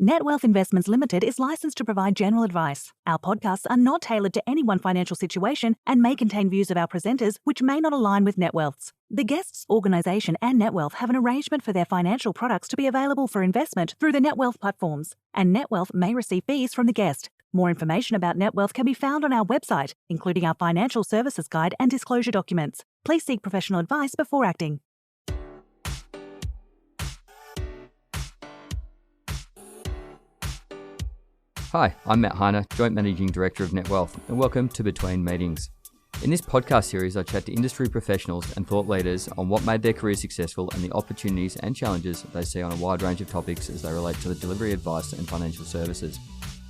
Net Wealth Investments Limited is licensed to provide general advice. Our podcasts are not tailored to any one financial situation and may contain views of our presenters which may not align with Net Wealth's. The guests, organisation and Net Wealth have an arrangement for their financial products to be available for investment through the Net Wealth platforms, and Net Wealth may receive fees from the guest. More information about Net Wealth can be found on our website, including our financial services guide and disclosure documents. Please seek professional advice before acting. Hi, I'm Matt Heiner, Joint Managing Director of Net Wealth, and welcome to Between Meetings. In this podcast series, I chat to industry professionals and thought leaders on what made their career successful and the opportunities and challenges they see on a wide range of topics as they relate to the delivery of advice and financial services.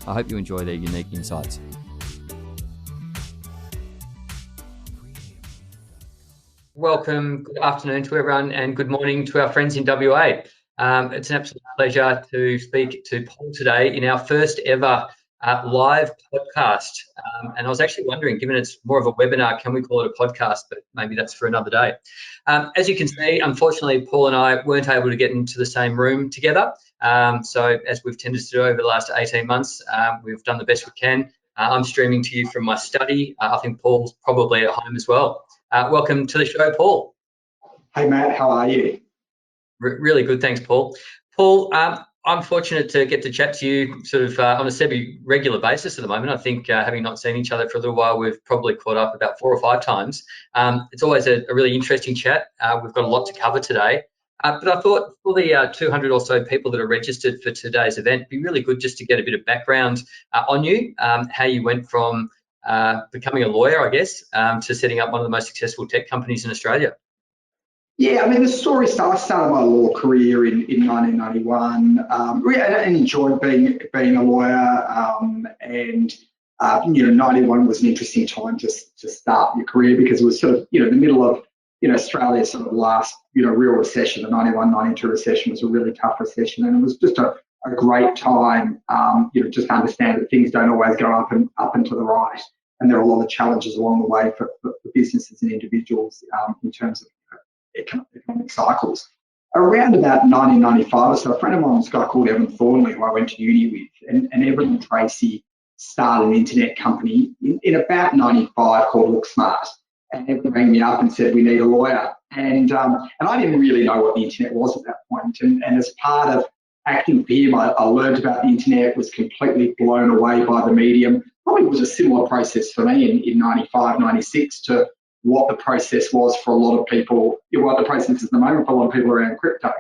I hope you enjoy their unique insights. Welcome, good afternoon to everyone, and good morning to our friends in WA. It's an absolute pleasure to speak to Paul today in our first ever live podcast. And I was actually wondering, given it's more of a webinar, can we call it a podcast? But maybe that's for another day. As you can see, unfortunately, Paul and I weren't able to get into the same room together. So as we've tended to do over the last 18 months, we've done the best we can. I'm streaming to you from my study. I think Paul's probably at home as well. Welcome to the show, Paul. Hey, Matt, how are you? Really good, thanks, Paul. Paul, I'm fortunate to get to chat to you sort of on a semi-regular basis at the moment. I think having not seen each other for a little while, we've probably caught up about 4 or 5 times. It's always a really interesting chat. We've got a lot to cover today. But I thought for the 200 or so people that are registered for today's event, it'd be really good just to get a bit of background on you, how you went from becoming a lawyer, I guess, to setting up one of the most successful tech companies in Australia. Yeah, I mean, the story starts. I started my law career in 1991. And enjoyed being a lawyer. And 91 was an interesting time to start your career because it was sort of, the middle of, Australia's sort of last, real recession. The 91-92 recession was a really tough recession, and it was just a great time, just to understand that things don't always go up and to the right, and there are a lot of challenges along the way for businesses and individuals in terms of economic cycles. Around about 1995 or so, a friend of mine was a guy called Evan Thornley, who I went to uni with, and Evan and Tracy started an internet company in about 95 called Look Smart. And Evan rang me up and said, we need a lawyer. And I didn't really know what the internet was at that point. And as part of acting for him, I learned about the internet, was completely blown away by the medium. Probably was a similar process for me in 95, 96 to what the process was for a lot of people, what the process is at the moment for a lot of people around crypto.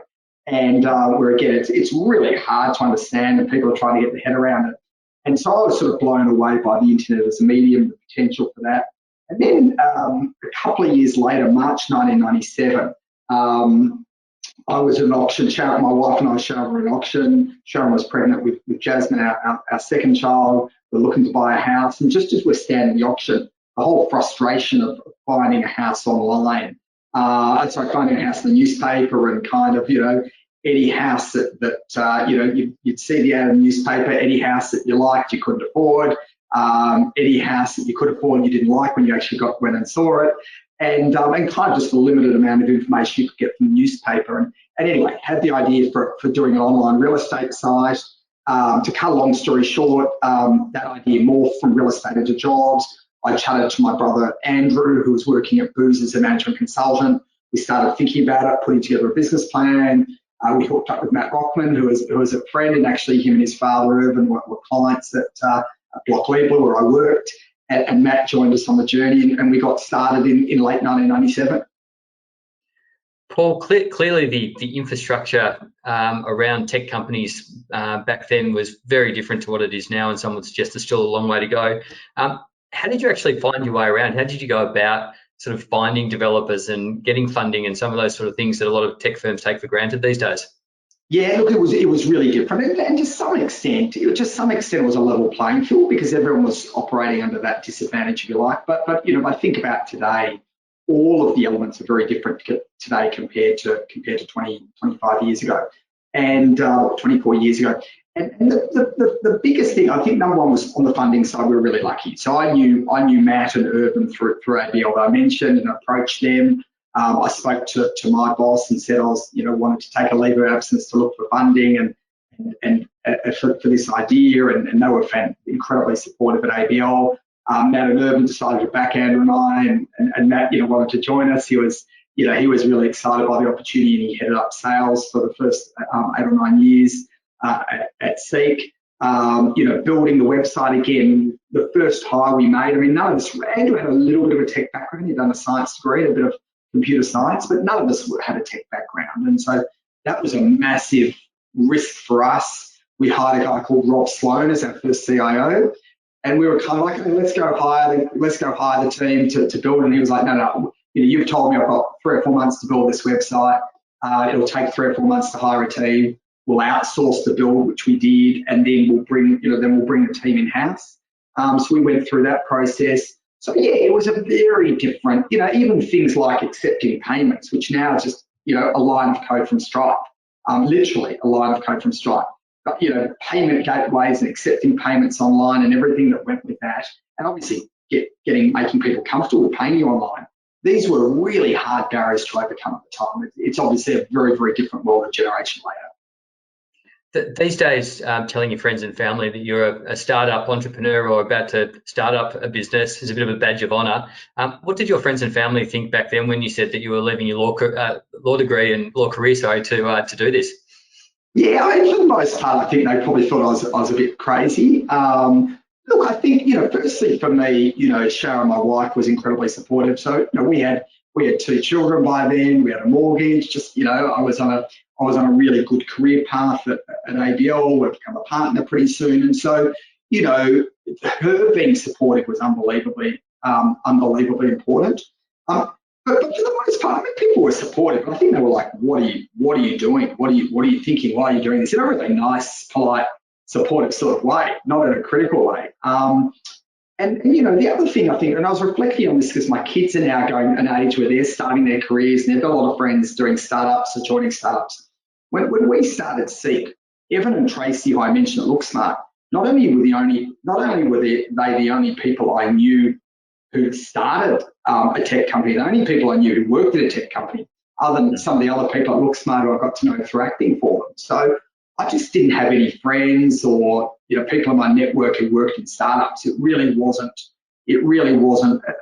And where again, it's really hard to understand and people are trying to get their head around it. And so I was sort of blown away by the internet as a medium, the potential for that. And then a couple of years later, March 1997, I was at an auction. Sharon, my wife and I, Sharon, were at an auction. Sharon was pregnant with Jasmine, our second child. We're looking to buy a house. And just as we're standing the auction, the whole frustration of finding a house online, finding a house in the newspaper and kind of, any house that you'd see the ad in the newspaper, any house that you liked, you couldn't afford, any house that you could afford you didn't like when you actually went and saw it, and kind of just the limited amount of information you could get from the newspaper. And anyway, had the idea for doing an online real estate site. To cut a long story short, that idea morphed from real estate into jobs. I chatted to my brother Andrew, who was working at Booz as a management consultant. We started thinking about it, putting together a business plan. We hooked up with Matt Rockman, who was a friend, and actually him and his father Irvin were clients at Block Liebler, where I worked. And Matt joined us on the journey, and we got started in late 1997. Paul, clearly the infrastructure around tech companies back then was very different to what it is now, and some would suggest there's still a long way to go. How did you actually find your way around? How did you go about sort of finding developers and getting funding and some of those sort of things that a lot of tech firms take for granted these days? Yeah, look, it was really different, and to some extent, it was a level playing field because everyone was operating under that disadvantage, if you like. But if I think about today, all of the elements are very different today compared to 20, 25 years ago, and 24 years ago. And the biggest thing, I think, number one was on the funding side, we were really lucky. So I knew Matt and Urban through ABL that I mentioned and approached them. I spoke to my boss and said I was, wanted to take a leave of absence to look for funding, and for this idea, and they were incredibly supportive at ABL. Matt and Urban decided to back Andrew and I, and Matt, wanted to join us. He was really excited by the opportunity, and he headed up sales for the first 8 or 9 years at SEEK. Building the website again, the first hire we made, none of us, Andrew had a little bit of a tech background. He'd done a science degree, a bit of computer science, but none of us had a tech background. And so that was a massive risk for us. We hired a guy called Rob Sloan as our first CIO. And we were kind of like, hey, let's go hire the team to build. And he was like, no, you've told me I've got 3 or 4 months to build this website. It'll take 3 or 4 months to hire a team. We'll outsource the build, which we did, and then we'll bring the team in house. So we went through that process. So yeah, it was a very different, even things like accepting payments, which now is just a line of code from Stripe, literally a line of code from Stripe. But, payment gateways and accepting payments online and everything that went with that, and obviously making people comfortable with paying you online. These were really hard barriers to overcome at the time. It's obviously a very, very different world a generation later. These days, telling your friends and family that you're a startup entrepreneur or about to start up a business is a bit of a badge of honour. What did your friends and family think back then when you said that you were leaving your law degree and law career, to do this? Yeah, for the most part, I think they probably thought I was a bit crazy. Look, I think firstly for me, Sharon, my wife, was incredibly supportive. So we had 2 children by then. We had a mortgage. I was on a really good career path at ABL. We've become a partner pretty soon, and so her being supportive was unbelievably important. But for the most part, people were supportive. I think they were like, "What are you doing? What are you thinking? Why are you doing this?" In a really nice, polite, supportive sort of way, not in a critical way. And the other thing I think, and I was reflecting on this because my kids are now going an age where they're starting their careers, and they've got a lot of friends doing startups or joining startups. When we started SEEK, Evan and Tracy, who I mentioned at LookSmart, not only were they the only people I knew who started a tech company, the only people I knew who worked at a tech company, other than some of the other people at LookSmart who I got to know through acting for them. So I just didn't have any friends or people in my network who worked in startups. It really wasn't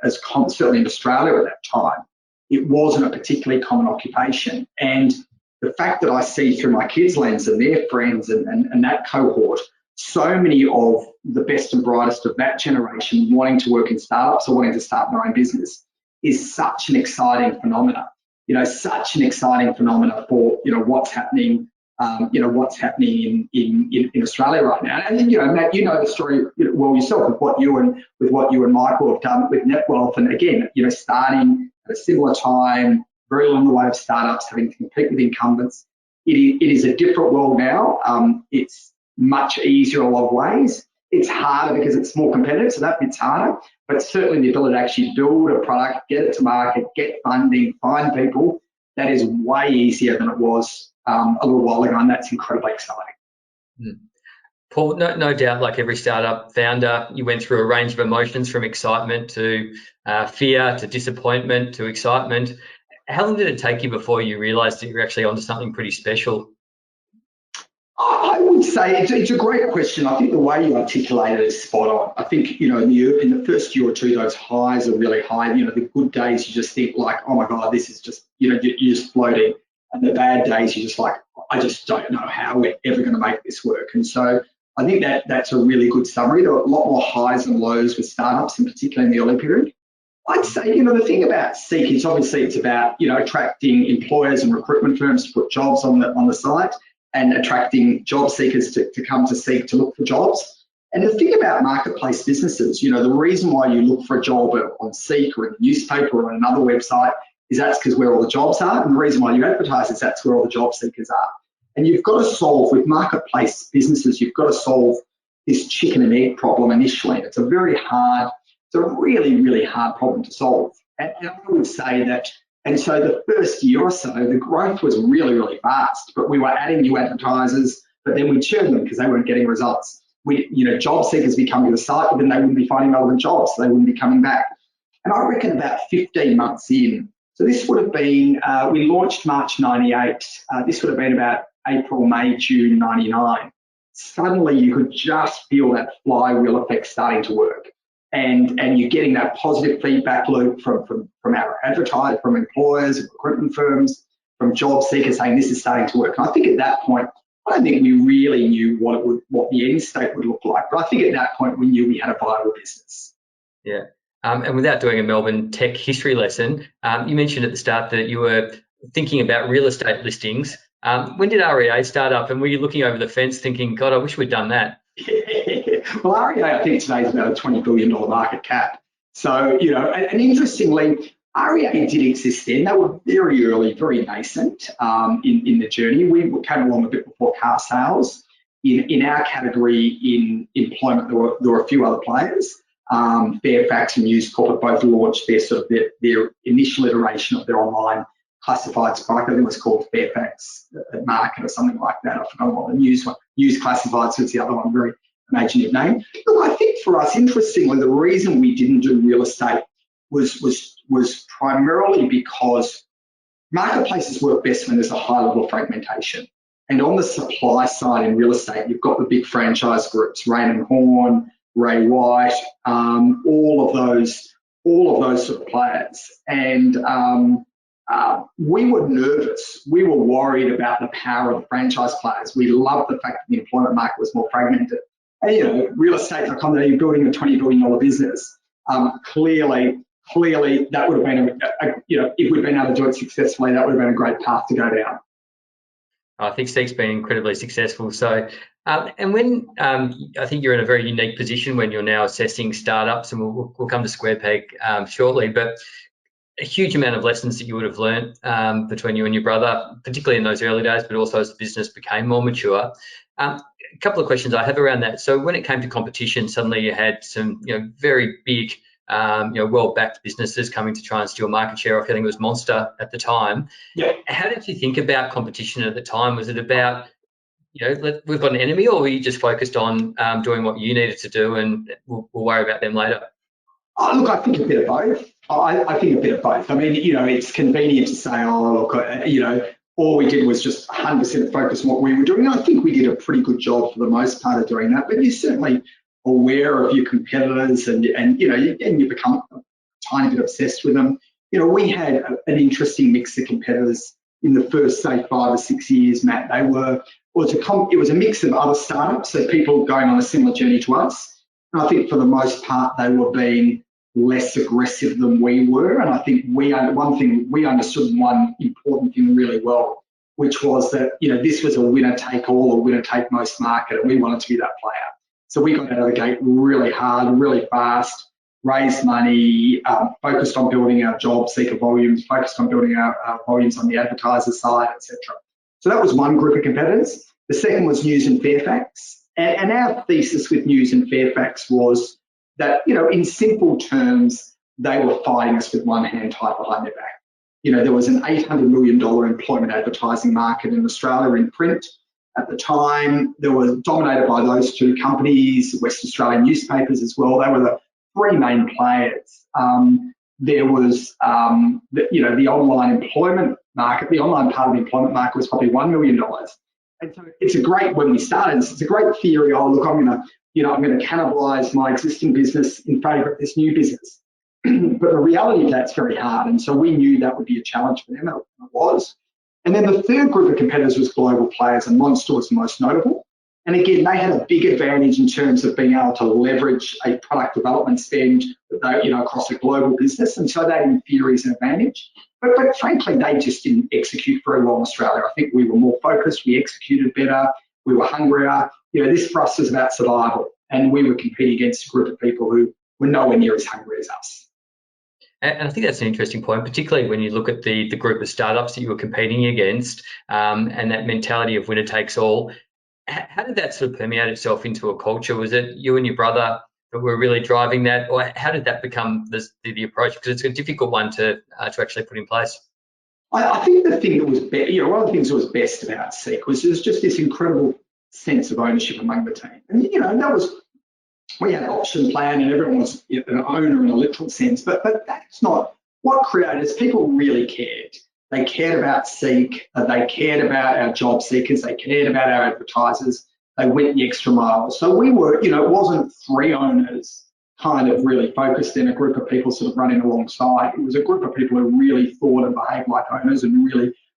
as common, certainly in Australia at that time. It wasn't a particularly common occupation. And the fact that I see through my kids' lens and their friends and that cohort, so many of the best and brightest of that generation wanting to work in startups or wanting to start their own business is such an exciting phenomena. Such an exciting phenomena for what's happening. What's happening in Australia right now. And then Matt, the story well yourself with what you and Michael have done with NetWealth, and again, starting at a similar time, very along the way of startups, having to compete with incumbents. It is a different world now. It's much easier in a lot of ways. It's harder because it's more competitive, so that bit's harder. But certainly the ability to actually build a product, get it to market, get funding, find people, that is way easier than it was a little while ago, and that's incredibly exciting. Paul, no doubt, like every startup founder, you went through a range of emotions from excitement to fear to disappointment to excitement. How long did it take you before you realised that you were actually onto something pretty special? I would say it's a great question. I think the way you articulate it is spot on. I think, in the first year or two, those highs are really high. The good days, you just think like, oh my God, this is just, you're just floating. And the bad days, you're just like, I just don't know how we're ever going to make this work. And so I think that's a really good summary. There are a lot more highs and lows with startups, in particular in the early period. I'd say, the thing about SEEK is obviously it's about, attracting employers and recruitment firms to put jobs on the site, and attracting job seekers to come to SEEK to look for jobs. And the thing about marketplace businesses, the reason why you look for a job on SEEK or in a newspaper or on another website is that's because where all the jobs are, and the reason why you advertise is that's where all the job seekers are. And you've got to solve, with marketplace businesses, you've got to solve this chicken and egg problem initially. It's a really hard problem to solve. And I would say that, and so the first year or so, the growth was really, really fast, but we were adding new advertisers, but then we churned them because they weren't getting results. Job seekers be coming to the site, but then they wouldn't be finding relevant jobs, so they wouldn't be coming back. And I reckon about 15 months in, so this would have been, we launched March 98, this would have been about April, May, June 99, suddenly you could just feel that flywheel effect starting to work. And you're getting that positive feedback loop from our advertisers, from employers, recruitment firms, from job seekers saying this is starting to work. And I think at that point, I don't think we really knew what the end state would look like. But I think at that point we knew we had a viable business. Yeah. And without doing a Melbourne tech history lesson, you mentioned at the start that you were thinking about real estate listings. When did REA start up, and were you looking over the fence thinking, God, I wish we'd done that? Well, REA, I think today is about a $20 billion market cap. So, and interestingly, REA did exist then. They were very early, very nascent in the journey. We came along a bit before car sales. In our category in employment, there were a few other players. Fairfax and News Corp both launched their initial iteration of their online classifieds product. I think it was called Fairfax Market or something like that. I forgot what the news classifieds was the other one, very imaginative name. Look, I think for us, interestingly, the reason we didn't do real estate was primarily because marketplaces work best when there's a high level of fragmentation. And on the supply side in real estate, you've got the big franchise groups, Raymond Horn, Ray White, all of those sort of players. And we were nervous. We were worried about the power of the franchise players. We loved the fact that the employment market was more fragmented. And, real estate.com, you're building a $20 billion business. Clearly, that would have been, if we'd been able to do it successfully, that would have been a great path to go down. I think SEEK's been incredibly successful. So, and when I think you're in a very unique position when you're now assessing startups, and we'll come to Square Peg shortly, but a huge amount of lessons that you would have learned between you and your brother, particularly in those early days, but also as the business became more mature. A couple of questions I have around that. So when it came to competition, suddenly you had some, very big, well-backed businesses coming to try and steal market share. I think it was Monster at the time. Yeah. How did you think about competition at the time? Was it about, we've got an enemy, or were you just focused on doing what you needed to do and we'll worry about them later? Look, I think a bit of both. I think a bit of both. I mean, it's convenient to say, all we did was just 100% focus on what we were doing. And I think we did a pretty good job for the most part of doing that. But you're certainly aware of your competitors, and you become a tiny bit obsessed with them. We had an interesting mix of competitors in the first, say, 5 or 6 years, Matt. It was a mix of other startups, so people going on a similar journey to us. And I think for the most part, they were being less aggressive than we were. And I think we understood one important thing really well, which was that, this was a winner take all or winner take most market, and we wanted to be that player. So we got out of the gate really hard, really fast, raised money, focused on building our job seeker volumes, focused on building our volumes on the advertiser side, etc. So that was one group of competitors. The second was News and Fairfax. And our thesis with News and Fairfax was that, in simple terms, they were fighting us with one hand tied behind their back. There was an $800 million employment advertising market in Australia in print at the time. There was dominated by those two companies, West Australian newspapers as well. They were the three main players. There was, the online employment market. The online part of the employment market was probably $1 million. And so it's a great, when we started, it's a great theory. Oh, look, I'm going to cannibalize my existing business in favor of this new business. But the reality of that's very hard. And so we knew that would be a challenge for them, and it was. And then the third group of competitors was global players, and Monster was the most notable. And again, they had a big advantage in terms of being able to leverage a product development spend across a global business. And so that in theory is an advantage. But frankly, they just didn't execute very well in Australia. I think we were more focused, we executed better, we were hungrier. This for us was about survival. And we were competing against a group of people who were nowhere near as hungry as us. And I think that's an interesting point, particularly when you look at the group of startups that you were competing against, and that mentality of winner takes all. How did that sort of permeate itself into a culture? Was it you and your brother that were really driving that, or how did that become the approach? Because it's a difficult one to actually put in place. I think the thing that was one of the things that was best about SEEK was there's just this incredible sense of ownership among the team, and we had an option plan, and everyone was an owner in a literal sense, but that's not what creators. People really cared, They cared about SEEK. They cared about our job seekers. They cared about our advertisers. They went the extra mile. So we were, it wasn't three owners kind of really focused in a group of people sort of running alongside. It was a group of people who really thought and behaved like owners and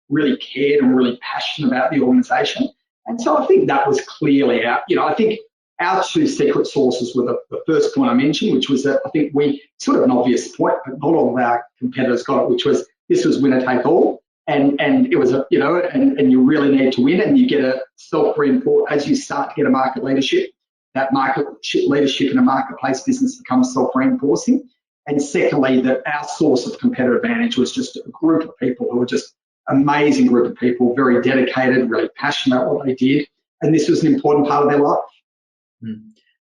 really cared and really passionate about the organisation. And so I think that was clearly out. I think our two secret sources were the first point I mentioned, which was that I think we sort of an obvious point, but not all of our competitors got it, which was this was winner take all. And it was and you really need to win, and you get a self-reinforce as you start to get a market leadership. That market leadership in a marketplace business becomes self-reinforcing. And secondly, that our source of competitive advantage was just a group of people who were just amazing group of people, very dedicated, really passionate about what they did, and this was an important part of their life.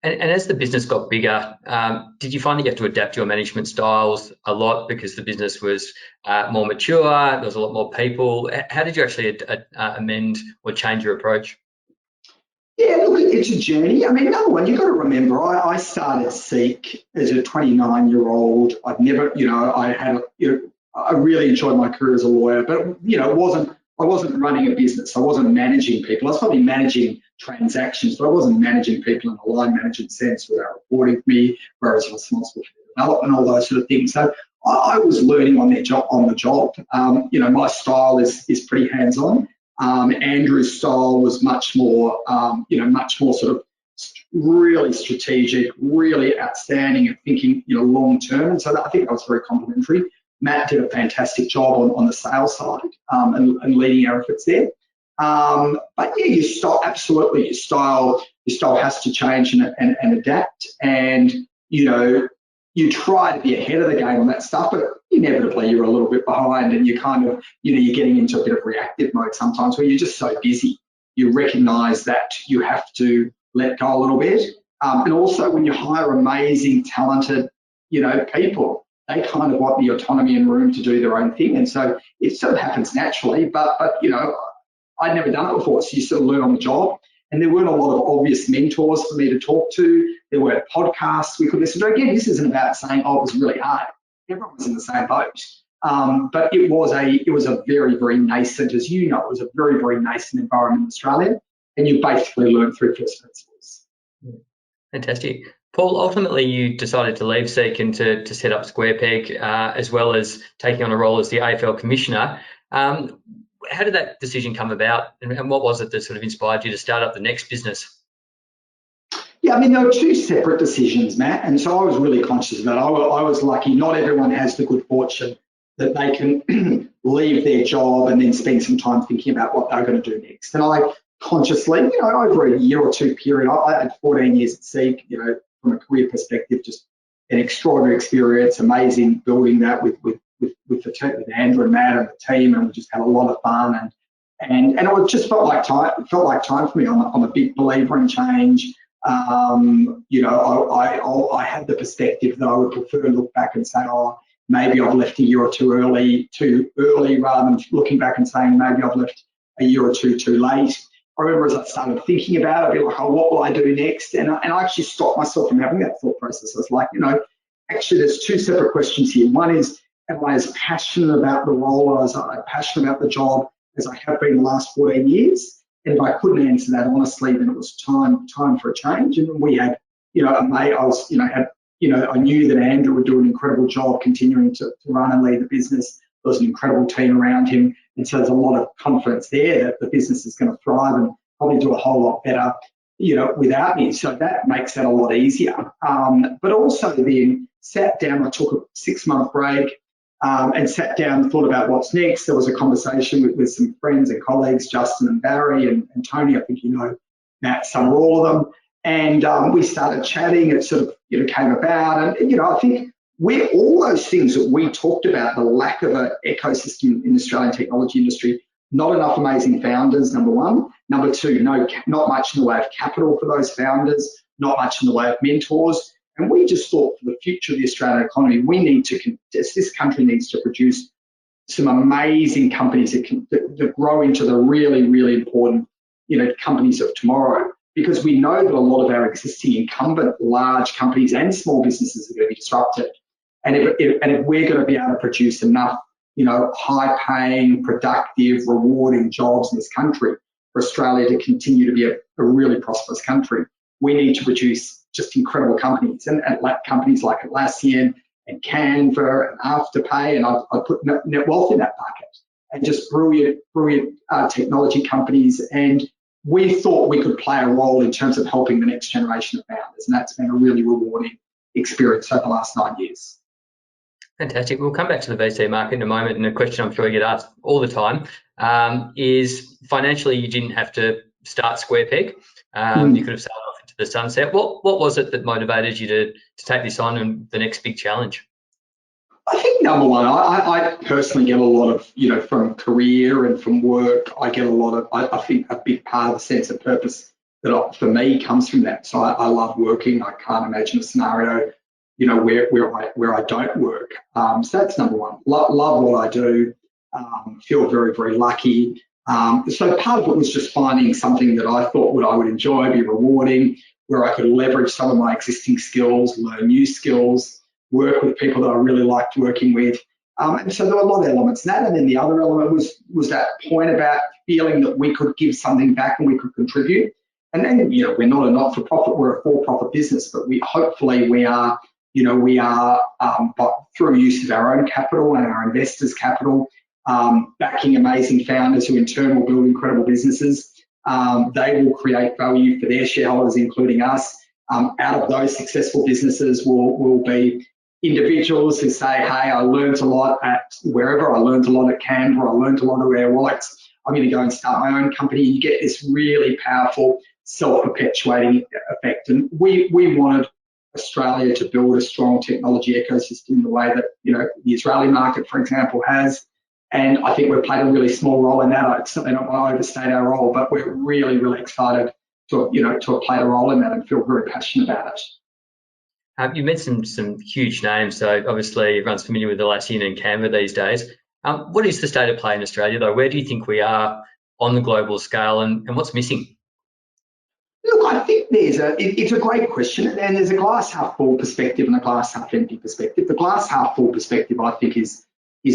And as the business got bigger, did you find that you have to adapt your management styles a lot because the business was more mature, there was a lot more people? How did you actually amend or change your approach? Yeah, look, it's a journey. I mean, number one, you've got to remember, I started SEEK as a 29-year-old. I've never, I really enjoyed my career as a lawyer, but I wasn't running a business. I wasn't managing people. I was probably managing transactions, but I wasn't managing people in a line management sense without reporting to me, where I was responsible for development, all those sort of things. So I was learning on the job. My style is pretty hands-on. Andrew's style was much more sort of really strategic, really outstanding at thinking, long term. And so I think that was very complementary. Matt did a fantastic job on the sales side and leading our efforts there. But yeah, absolutely, your style has to change and adapt. And you try to be ahead of the game on that stuff, but inevitably you're a little bit behind, and you kind of, you're getting into a bit of reactive mode sometimes where you're just so busy. You recognise that you have to let go a little bit. And also when you hire amazing, talented, people, they kind of want the autonomy and room to do their own thing. And so it sort of happens naturally, but I'd never done it before. So you sort of learn on the job. And there weren't a lot of obvious mentors for me to talk to. There weren't podcasts we could listen to. Again, this isn't about saying, it was really hard. Everyone was in the same boat. But it was a very, very nascent, as you know, it was a very, very nascent environment in Australia. And you basically learn through first principles. Fantastic. Paul, ultimately you decided to leave SEEK and to set up SquarePeg, as well as taking on a role as the AFL Commissioner. How did that decision come about, and what was it that sort of inspired you to start up the next business? Yeah, I mean, there were two separate decisions, Matt, and so I was really conscious of that. I was lucky. Not everyone has the good fortune that they can leave their job and then spend some time thinking about what they're going to do next. And I consciously, over a year or two period, I had 14 years at SEEK, from a career perspective, just an extraordinary experience, amazing building that with the team, with Andrew and Matt and the team, and we just had a lot of fun, and it just felt like time. It felt like time for me. I'm a big believer in change. I had the perspective that I would prefer to look back and say, maybe I've left a year or too early, rather than looking back and saying maybe I've left a year or two too late. I remember as I started thinking about it, I'd be like, what will I do next? And I actually stopped myself from having that thought process. I was like, actually there's two separate questions here. One is, am I as passionate about the role, as I'm passionate about the job as I have been the last 14 years? And if I couldn't answer that honestly, then it was time for a change. And we had, a mate, I knew that Andrew would do an incredible job continuing to run and lead the business. There was an incredible team around him. And so there's a lot of confidence there that the business is going to thrive and probably do a whole lot better, without me. So that makes that a lot easier. But also then sat down, I took a 6-month break, and sat down and thought about what's next. There was a conversation with some friends and colleagues, Justin and Barry and Tony, I think Matt, some or all of them. And we started chatting. It sort of came about. And, I think where all those things that we talked about, the lack of an ecosystem in the Australian technology industry, not enough amazing founders, number one. Number two, not much in the way of capital for those founders, not much in the way of mentors. And we just thought for the future of the Australian economy, this country needs to produce some amazing companies that grow into the really, really important, companies of tomorrow. Because we know that a lot of our existing incumbent large companies and small businesses are going to be disrupted. And if we're going to be able to produce enough high-paying, productive, rewarding jobs in this country, for Australia to continue to be a really prosperous country, we need to produce just incredible companies, and companies like Atlassian and Canva and Afterpay, and I put Netwealth in that bucket, and just brilliant technology companies. And we thought we could play a role in terms of helping the next generation of founders, and that's been a really rewarding experience over the last 9 years. Fantastic. We'll come back to the VC market in a moment, and a question I'm sure you get asked all the time is, financially, you didn't have to start square peg. You could have sailed off into the sunset. What was it that motivated you to take this on and the next big challenge? I think number one, I personally get a lot of, from career and from work, I get a lot of, I think a big part of the sense of purpose that for me comes from that. So I love working. I can't imagine a scenario, where I don't work. So that's number one. Love what I do. Feel very, very lucky. So part of it was just finding something that I thought I would enjoy, be rewarding, where I could leverage some of my existing skills, learn new skills, work with people that I really liked working with. And so there were a lot of elements in that. And then the other element was that point about feeling that we could give something back and we could contribute. And then, we're not a not-for-profit, we're a for-profit business, but we are, but through use of our own capital and our investors' capital, backing amazing founders who in turn will build incredible businesses. They will create value for their shareholders, including us. Out of those successful businesses will be individuals who say, hey, I learned a lot at wherever, I learned a lot at Canva, I learned a lot at Air Wallets, I'm going to go and start my own company. You get this really powerful self-perpetuating effect. And we wanted Australia to build a strong technology ecosystem in the way that, the Israeli market, for example, has. And I think we've played a really small role in that. I certainly don't want to overstate our role, but we're really, really excited to have played a role in that and feel very passionate about it. You mentioned some huge names, so obviously everyone's familiar with Atlassian and Canva these days. What is the state of play in Australia, though? Where do you think we are on the global scale, and what's missing? Look, I think it's a great question, and there's a glass half full perspective and a glass half empty perspective. The glass half full perspective, I think, is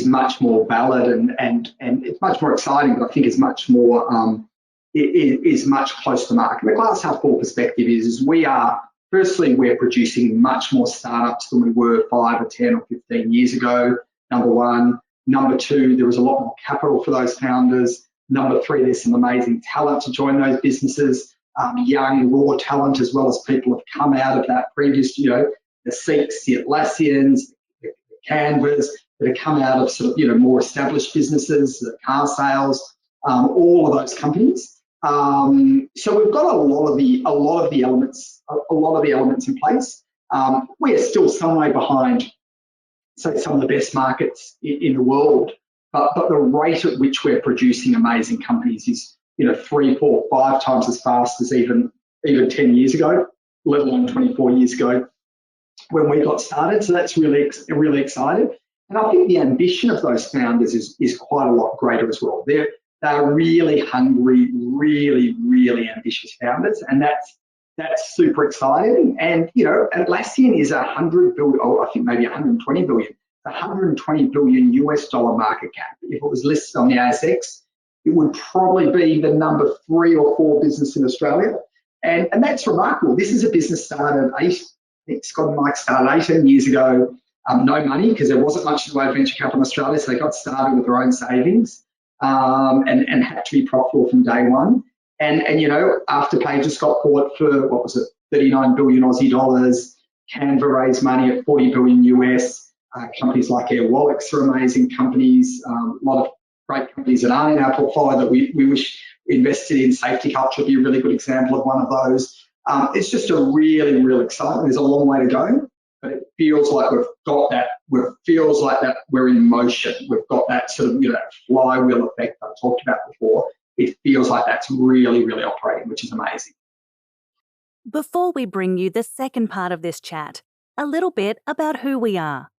much more valid and it's much more exciting, but I think is much more is much closer to market. The glass half full perspective is we're producing much more startups than we were 5 or 10 or 15 years ago, number one. Number two, there was a lot more capital for those founders. Number three, there's some amazing talent to join those businesses, young, raw talent, as well as people have come out of that previous, the SEEKs, the Atlassians, the Canvas, that have come out of sort of, more established businesses, the car sales, all of those companies. So we've got a lot of the elements in place. We are still some way behind, say, some of the best markets in the world, but the rate at which we're producing amazing companies is 3, 4, 5 times as fast as even 10 years ago, let alone 24 years ago when we got started. So that's really exciting. And I think the ambition of those founders is quite a lot greater as well. They're really hungry, really, really ambitious founders, and that's super exciting. And Atlassian is $100 billion, I think maybe $120 billion, $120 billion US dollar market cap. If it was listed on the ASX, it would probably be the number 3 or 4 business in Australia, and that's remarkable. This is a business started, I think Scott and Mike started 18 years ago. No money, because there wasn't much in the way of venture capital in Australia, so they got started with their own savings. And had to be profitable from day one. And Afterpay just got bought for, 39 billion Aussie dollars. Canva raised money at 40 billion US. Companies like Air Wallets are amazing companies. A lot of great companies that aren't in our portfolio that we wish we invested in. Safety Culture would be a really good example of one of those. It's just a really, really exciting. There's a long way to go, but it feels like we've got that. Feels like that we're in motion. We've got that sort of that flywheel effect I talked about before. It feels like that's really, really operating, which is amazing. Before we bring you the second part of this chat, a little bit about who we are.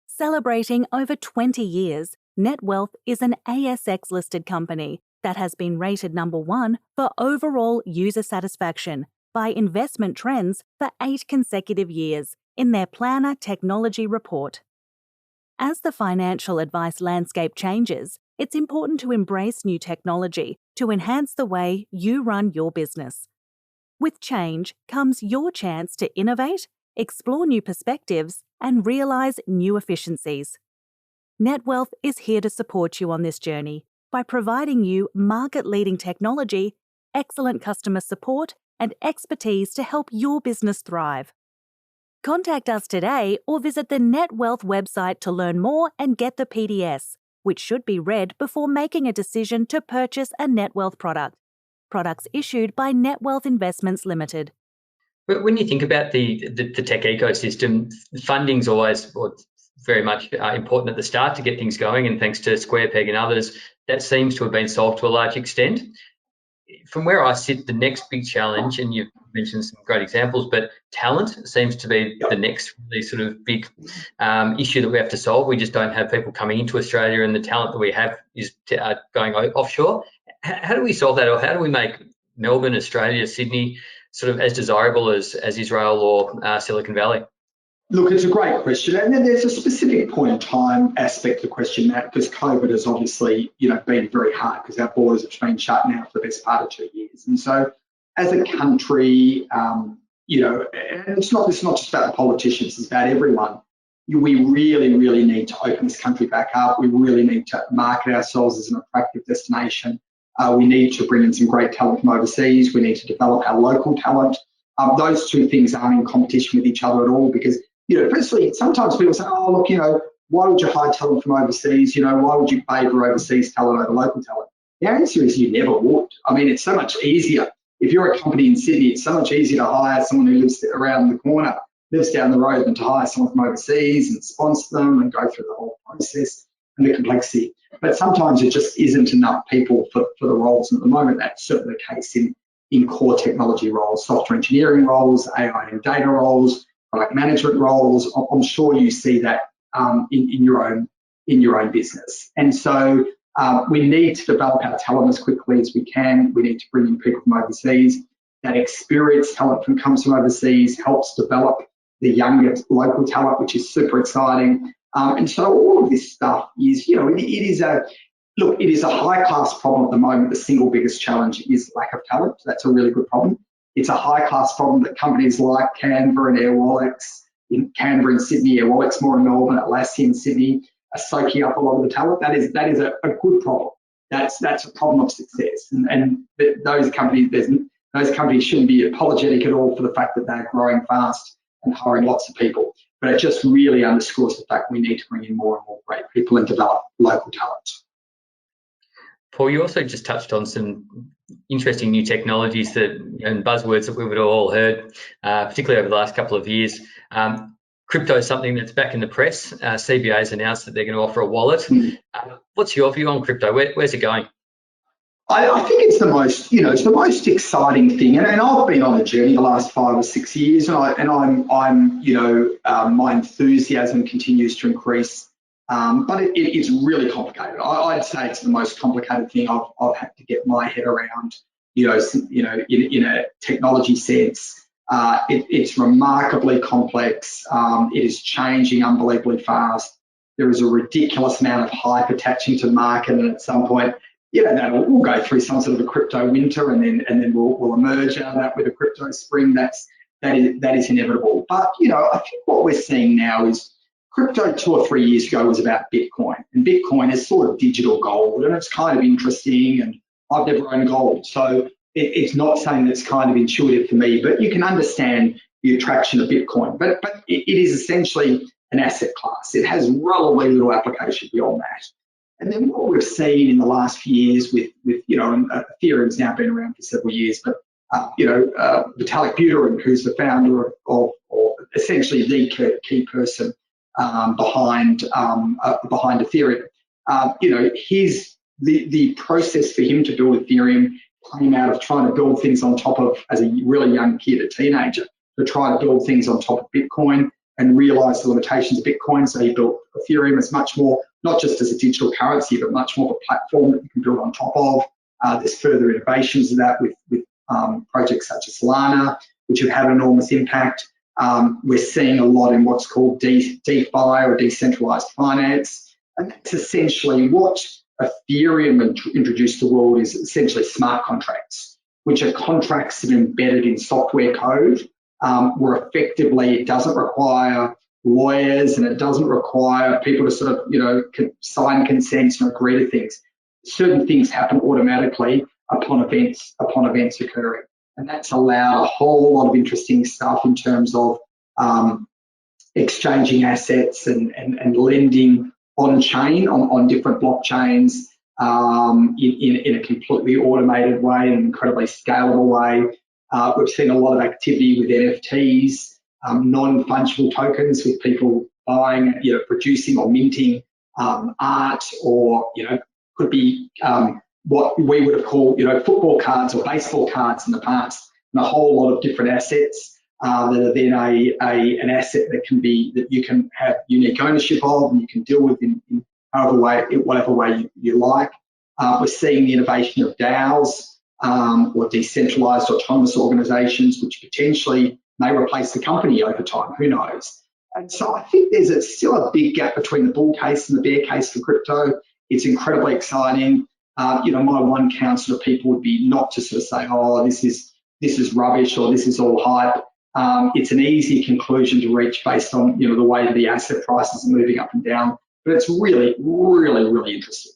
Celebrating over 20 years, Netwealth is an ASX-listed company that has been rated number 1 for overall user satisfaction by Investment Trends for 8 consecutive years in their Planner Technology Report. As the financial advice landscape changes, it's important to embrace new technology to enhance the way you run your business. With change comes your chance to innovate, explore new perspectives, and realise new efficiencies. NetWealth is here to support you on this journey by providing you market-leading technology, excellent customer support, and expertise to help your business thrive. Contact us today or visit the NetWealth website to learn more and get the PDS, which should be read before making a decision to purchase a NetWealth product. Products issued by NetWealth Investments Limited. But when you think about the tech ecosystem, funding's always very much important at the start to get things going, and thanks to Square Peg and others, that seems to have been solved to a large extent. From where I sit, the next big challenge, and you've mentioned some great examples, but talent seems to be the next really sort of big issue that we have to solve. We just don't have people coming into Australia, and the talent that we have is going offshore. How do we solve that, or how do we make Melbourne, Australia, Sydney sort of as desirable as Israel or Silicon Valley? Look, it's a great question, and then there's a specific point in time aspect to the question, Matt, because COVID has obviously, been very hard because our borders have been shut now for the best part of 2 years, and so as a country, and it's not just about the politicians; it's about everyone. We really, really need to open this country back up. We really need to market ourselves as an attractive destination. We need to bring in some great talent from overseas. We need to develop our local talent. Those two things aren't in competition with each other at all because, firstly, sometimes people say, oh, look, why would you hire talent from overseas? Why would you favour overseas talent over local talent? The answer is you never would. I mean, it's so much easier. If you're a company in Sydney, it's so much easier to hire someone who lives around the corner, lives down the road, than to hire someone from overseas and sponsor them and go through the whole process and the complexity. But sometimes it just isn't enough people for the roles. And at the moment, that's certainly the case in core technology roles, software engineering roles, AI and data roles, product management roles. I'm sure you see that in your own business. And so we need to develop our talent as quickly as we can. We need to bring in people from overseas. That experienced talent comes from overseas, helps develop the younger local talent, which is super exciting. And so all of this stuff is, it is a high-class problem at the moment. The single biggest challenge is lack of talent. That's a really good problem. It's a high-class problem that companies like Canva and Airwallex, in Canva in Sydney, Airwallex more in Melbourne, Atlassian in Sydney, are soaking up a lot of the talent. That is a good problem. That's a problem of success. And those companies shouldn't be apologetic at all for the fact that they're growing fast and hiring lots of people. But it just really underscores the fact we need to bring in more and more great people and develop local talent. Paul, you also just touched on some interesting new technologies and buzzwords that we've all heard, particularly over the last couple of years. Crypto is something that's back in the press. CBA has announced that they're going to offer a wallet. What's your view on crypto? Where's it going? I think it's the most exciting thing, and I've been on a journey the last 5 or 6 years, and my enthusiasm continues to increase, but it's really complicated. I'd say it's the most complicated thing I've had to get my head around. In a technology sense, it's remarkably complex. It is changing unbelievably fast. There is a ridiculous amount of hype attaching to the market, and at some point, we'll go through some sort of a crypto winter, and then we'll emerge out of that with a crypto spring. That is inevitable. But I think what we're seeing now is crypto 2 or 3 years ago was about Bitcoin, and Bitcoin is sort of digital gold, and it's kind of interesting. And I've never owned gold, so it's not something that's kind of intuitive for me. But you can understand the attraction of Bitcoin. But it is essentially an asset class. It has relatively little application beyond that. And then what we've seen in the last few years with Ethereum's now been around for several years, but Vitalik Buterin, who's the founder of or essentially the key person behind Ethereum, the process for him to build Ethereum came out of trying to build things on top of, as a really young kid, a teenager, to try to build things on top of Bitcoin and realize the limitations of Bitcoin. So he built Ethereum as much more, not just as a digital currency, but much more of a platform that you can build on top of. There's further innovations of that with projects such as Solana, which have had enormous impact. We're seeing a lot in what's called DeFi or decentralized finance. And that's essentially what Ethereum introduced to the world is essentially smart contracts, which are contracts that are embedded in software code, where effectively it doesn't require lawyers and it doesn't require people to sort of, sign consents and agree to things. Certain things happen automatically upon events occurring. And that's allowed a whole lot of interesting stuff in terms of exchanging assets and lending on-chain, on different blockchains in a completely automated way, an incredibly scalable way. We've seen a lot of activity with NFTs, non-fungible tokens, with people buying, producing or minting art, or, could be what we would have called, football cards or baseball cards in the past, and a whole lot of different assets that are then an asset that you can have unique ownership of, and you can deal with in whatever way you like. We're seeing the innovation of DAOs, or decentralized autonomous organizations, which potentially may replace the company over time, who knows? And so I think there's still a big gap between the bull case and the bear case for crypto. It's incredibly exciting. My one counsel to people would be not to sort of say, oh, this is rubbish, or this is all hype. It's an easy conclusion to reach based on, the way that the asset prices are moving up and down, but it's really, really, really interesting.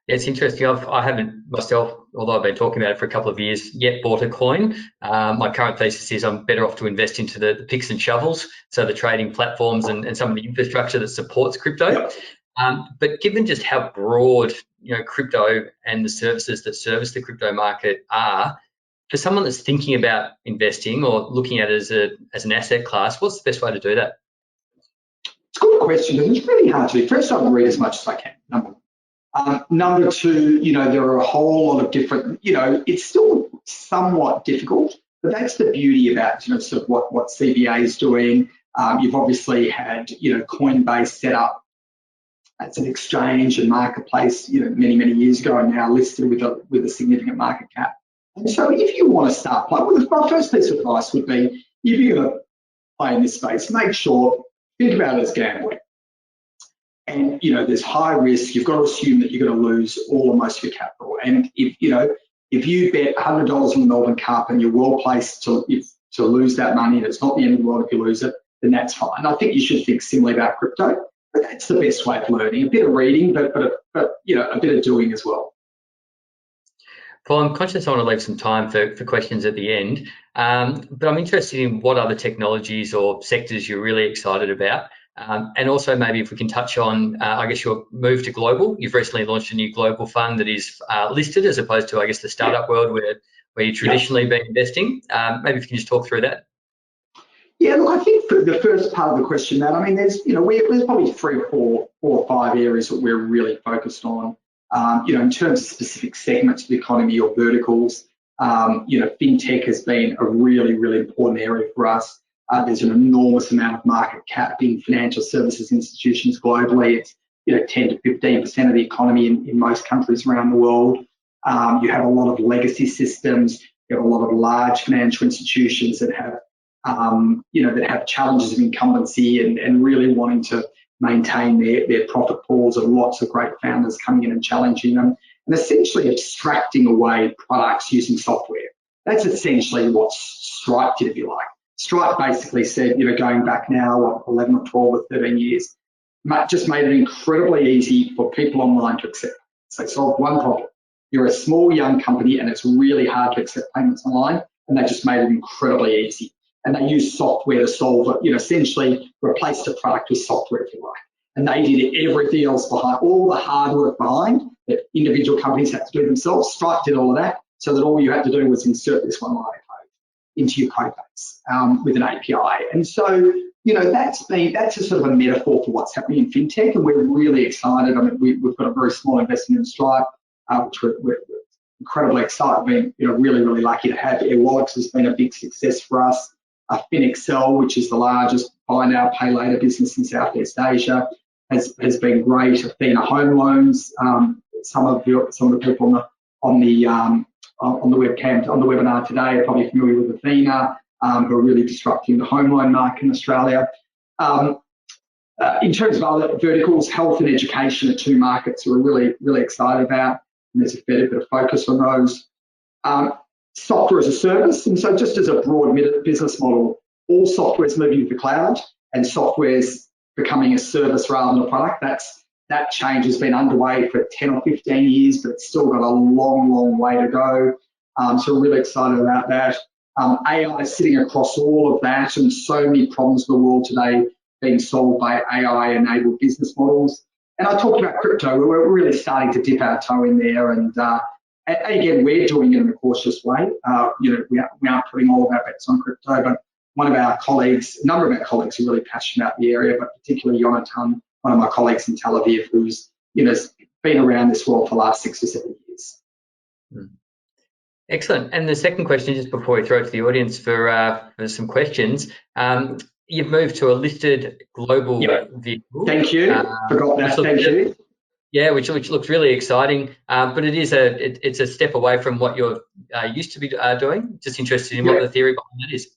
Yeah, it's interesting. I haven't myself, although I've been talking about it for a couple of years, yet bought a coin. My current thesis is I'm better off to invest into the picks and shovels, so the trading platforms and some of the infrastructure that supports crypto. Yep. But given just how broad, crypto and the services that service the crypto market are, for someone that's thinking about investing or looking at it as an asset class, what's the best way to do that? It's a good question, because it's really hard to do. First, I can read as much as I can, number one. Number two, there are a whole lot of different, it's still somewhat difficult, but that's the beauty about, sort of what CBA is doing. You've obviously had, Coinbase set up as an exchange and marketplace, many, many years ago, and now listed with a significant market cap. And so if you want to start playing, my first piece of advice would be, if you're going to play in this space, think about it as gambling. And, there's high risk. You've got to assume that you're going to lose all or most of your capital. And if you bet $100 on the Melbourne Cup and you're well placed to lose that money, and it's not the end of the world if you lose it, then that's fine. I think you should think similarly about crypto, but that's the best way of learning. A bit of reading, but a bit of doing as well. Paul, I'm conscious I want to leave some time for questions at the end, but I'm interested in what other technologies or sectors you're really excited about. And also maybe if we can touch on, I guess, your move to global. You've recently launched a new global fund that is listed, as opposed to, I guess, the startup world where you've traditionally been investing. Maybe if you can just talk through that. Yeah, look, I think for the first part of the question, Matt, I mean, there's probably 3 or 4 or 5 areas that we're really focused on. In terms of specific segments of the economy or verticals, fintech has been a really, really important area for us. There's an enormous amount of market cap in financial services institutions globally. It's 10 to 15% of the economy in most countries around the world. You have a lot of legacy systems. You have a lot of large financial institutions that have challenges of incumbency and really wanting to maintain their profit pools, and lots of great founders coming in and challenging them, and essentially abstracting away products using software. That's essentially what Stripe did, if you like. Stripe basically said, going back now, 11 or 12 or 13 years, just made it incredibly easy for people online to accept. So they solved one problem. You're a small, young company, and it's really hard to accept payments online, and they just made it incredibly easy. And they used software to solve it, essentially replaced the product with software, if you like. And they did everything else behind, all the hard work behind that individual companies had to do themselves. Stripe did all of that, so that all you had to do was insert this one line of code into your code base with an API. And so, that's a sort of a metaphor for what's happening in fintech, and we're really excited. I mean, we've got a very small investment in Stripe, which we're incredibly excited. We've been, really, really lucky to have. Airwallex has been a big success for us. FinExcel, which is the largest buy now, pay later business in Southeast Asia, has been great. Athena Home Loans, some of the people on the webcam, on the webinar today are probably familiar with Athena. who are really disrupting the home loan market in Australia. In terms of other verticals, health and education are two markets we're really, really excited about, and there's a fair bit of focus on those. Software as a service, and so just as a broad business model, all software is moving to the cloud, and software is becoming a service rather than a product. That change has been underway for 10 or 15 years, but it's still got a long, long way to go. So we're really excited about that. AI is sitting across all of that, and so many problems in the world today being solved by AI-enabled business models. And I talked about crypto. We're really starting to dip our toe in there, and again, we're doing it in a cautious way. We aren't putting all of our bets on crypto, but a number of our colleagues are really passionate about the area, but particularly Jonathan, one of my colleagues in Tel Aviv, who's been around this world for the last 6 or 7 years. Excellent. And the second question, just before we throw it to the audience for some questions, you've moved to a listed global vehicle. Thank you. Forgot that. Thank you. Yeah, which looks really exciting, but it's a step away from what you're used to be doing. Just interested in what the theory behind that is.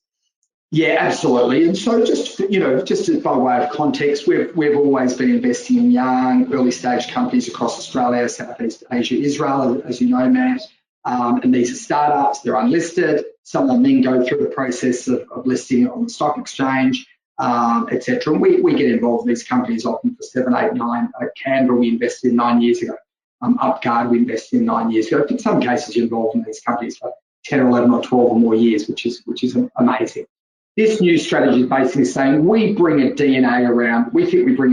Yeah, absolutely. And so just by way of context, we've always been investing in young, early stage companies across Australia, Southeast Asia, Israel, as you know, Matt. And these are startups, they're unlisted. Some of them then go through the process of listing on the stock exchange, etc. And we get involved in these companies often for 7, 8, 9. Canberra, we invested in 9 years ago. UpGuard, we invested in 9 years ago. In some cases, you're involved in these companies for 10 or 11 or 12 or more years, which is amazing. This new strategy is basically saying we think we bring a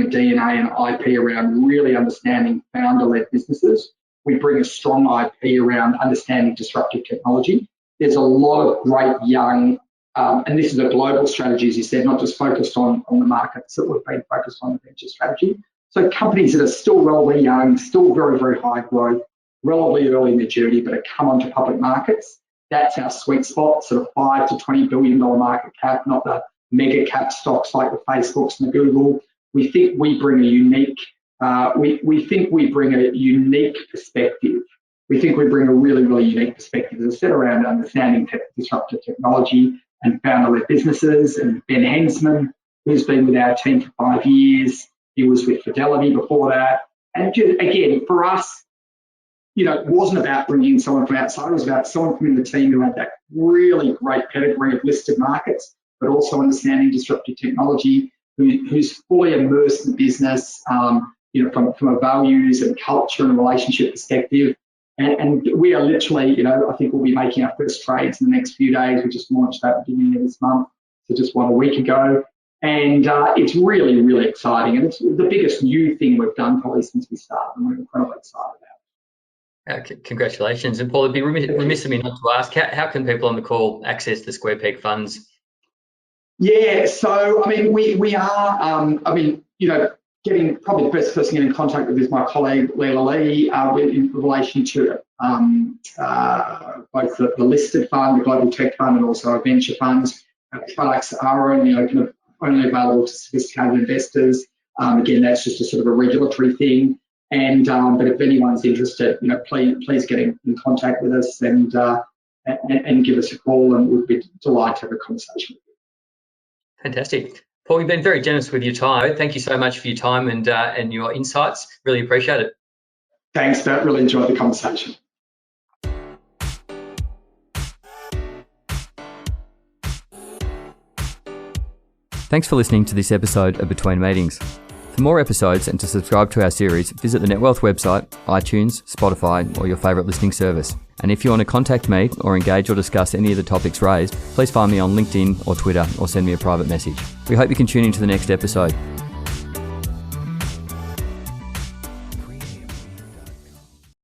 DNA and IP around really understanding founder-led businesses. We bring a strong IP around understanding disruptive technology. There's a lot of great young, and this is a global strategy, as you said, not just focused on the markets that we've been focused on the venture strategy. So companies that are still relatively young, still very, very high growth, relatively early in their journey, but have come onto public markets. That's our sweet spot, sort of $5 to $20 billion market cap, not the mega cap stocks like the Facebooks and the Google. We think we bring a unique perspective. We think we bring a really, really unique perspective, as I said, around understanding disruptive technology and founder-led businesses. And Ben Hensman, who's been with our team for 5 years, he was with Fidelity before that. And again, for us, it wasn't about bringing someone from outside. It was about someone from the team who had that really great pedigree of listed markets, but also understanding disruptive technology, who's fully immersed in the business, from a values and culture and relationship perspective. And we are literally, I think we'll be making our first trades in the next few days. We just launched that at the beginning of this month, so just a week ago. And it's really, really exciting. And it's the biggest new thing we've done probably since we started, and we're incredibly excited about it. Congratulations. And Paul, it'd be remiss of me not to ask, how can people on the call access the Square Peg funds? Yeah, so, we are, getting probably the best person to get in contact with is my colleague, Leila Lee, in relation to both the listed fund, the Global Tech Fund, and also our venture funds. Our products are only available to sophisticated investors. Again, that's just a sort of a regulatory thing. And but if anyone's interested, please get in contact with us and give us a call, and we'd be delighted to have a conversation with you. Fantastic. Paul, you've been very generous with your time. Thank you so much for your time and your insights. Really appreciate it. Thanks, Matt. Really enjoyed the conversation. Thanks for listening to this episode of Between Meetings. For more episodes and to subscribe to our series, visit the NetWealth website, iTunes, Spotify, or your favourite listening service. And if you want to contact me or engage or discuss any of the topics raised, please find me on LinkedIn or Twitter or send me a private message. We hope you can tune into the next episode.